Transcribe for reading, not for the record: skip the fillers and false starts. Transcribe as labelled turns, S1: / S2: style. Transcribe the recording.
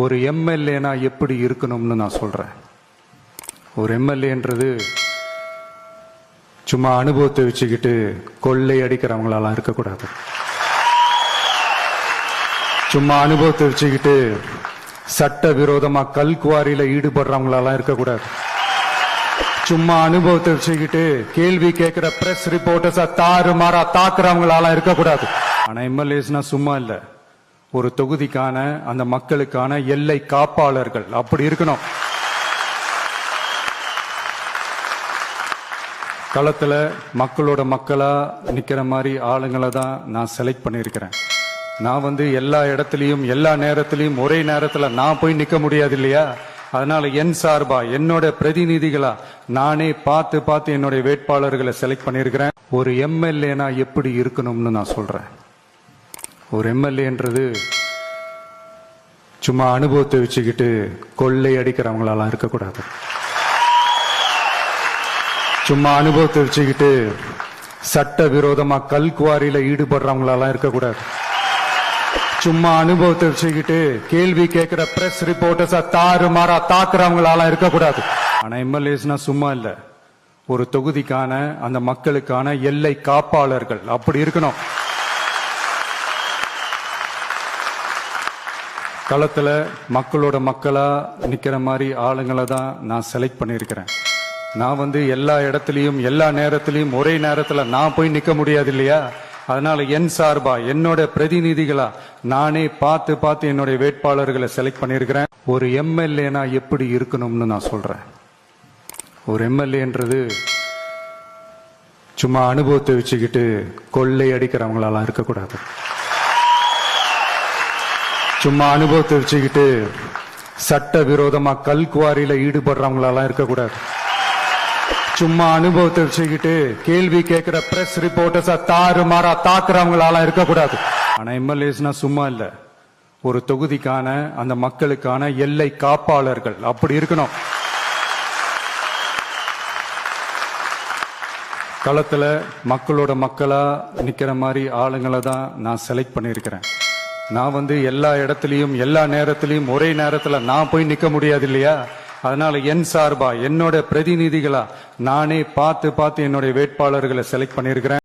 S1: ஒரு எம்எல்ஏனா எப்படி இருக்கணும்னு நான் சொல்றேன். ஒரு எம்எல்ஏன்றது சும்மா அனுபவத்தை வச்சுக்கிட்டு கொள்ளை அடிக்கிறவங்களாலாம் இருக்கக்கூடாது. சும்மா அனுபவத்தை வச்சுக்கிட்டு சட்ட விரோதமா கல்குவாரியில ஈடுபடுறவங்களாலாம் இருக்கக்கூடாது. சும்மா அனுபவத்தை வச்சுக்கிட்டு கேள்வி கேட்கிற பிரஸ் ரிப்போர்ட்டர்ஸா தாறுமாறா தாக்குறவங்களாலாம் இருக்கக்கூடாது. ஆனா எம்எல்ஏஸ்னா சும்மா இல்ல, ஒரு தொகுதிக்கான அந்த மக்களுக்கான எல்லை காப்பாளர்கள் அப்படி இருக்கணும். களத்துல மக்களோட மக்களா நிக்கிற மாதிரி ஆளுங்களை தான் நான் செலக்ட் பண்ணியிருக்கிறேன். நான் எல்லா இடத்துலயும் எல்லா நேரத்திலையும் ஒரே நேரத்துல நான் போய் நிக்க முடியாது இல்லையா? அதனால என் சார்பா என்னோட பிரதிநிதிகளா நானே பார்த்து என்னுடைய வேட்பாளர்களை செலக்ட் பண்ணியிருக்கிறேன். ஒரு எம்எல்ஏனா எப்படி இருக்கணும்னு நான் சொல்றேன். ஒரு எம்எல்ஏன்றது சும்மா அனுபவத்தை வச்சுக்கிட்டு கொள்ளை அடிக்கிறவங்களாலாம் இருக்கக்கூடாது. சும்மா அனுபவத்தை வச்சுக்கிட்டு சட்ட விரோதமா கல்குவாரியில ஈடுபடுறவங்களாலாம் இருக்கக்கூடாது. சும்மா அனுபவத்தை வச்சுக்கிட்டு கேள்வி கேட்கிற பிரஸ் ரிப்போர்ட்டர்ஸா தாறுமாறா தாக்குறவங்களாலாம் இருக்கக்கூடாது. ஆனா எம்எல்ஏஸ்னா சும்மா இல்ல, ஒரு தொகுதிக்கான அந்த மக்களுக்கான எல்லை காப்பாளர்கள் அப்படி இருக்கணும். களத்துல மக்களோட மக்களா நிக்கிற மாதிரி ஆளுங்களை தான் நான் செலக்ட் பண்ணியிருக்கிறேன். நான் எல்லா இடத்துலயும் எல்லா நேரத்திலையும் ஒரே நேரத்துல நான் போய் நிக்க முடியாது இல்லையா? அதனால என் சார்பா என்னோட பிரதிநிதிகளா நானே பார்த்து என்னுடைய வேட்பாளர்களை செலக்ட் பண்ணியிருக்கிறேன். ஒரு எம்எல்ஏனா எப்படி இருக்கணும்னு நான் சொல்றேன். ஒரு எம்எல்ஏன்றது சும்மா அனுபவத்தை வச்சுக்கிட்டு கொள்ளை அடிக்கிறவங்களாலாம் இருக்கக்கூடாது. சும்மா அனுபவத்தை வச்சுக்கிட்டு சட்ட விரோதமா கல்குவாரியில ஈடுபடுறவங்களாலாம் இருக்கக்கூடாது. சும்மா அனுபவத்தை வச்சுக்கிட்டு கேள்வி கேட்கிற பிரஸ் ரிப்போர்ட்டர்ஸா தாறுமாறா தாக்குறவங்களாலாம் இருக்கக்கூடாது. ஆனா எம்எல்ஏஸ்னா சும்மா இல்ல, ஒரு தொகுதிக்கான அந்த மக்களுக்கான எல்லை காப்பாளர்கள் அப்படி இருக்கணும். களத்துல மக்களோட மக்களா நிக்கிற மாதிரி ஆளுங்களை தான் நான் செலக்ட் பண்ணியிருக்கிறேன். நான் எல்லா இடத்துலயும் எல்லா நேரத்திலையும் ஒரே நேரத்துல நான் போய் நிக்க முடியாது இல்லையா? அதனால என் சார்பா என்னோட பிரதிநிதிகளா நானே பார்த்து என்னுடைய வேட்பாளர்களை செலக்ட் பண்ணியிருக்கிறேன்.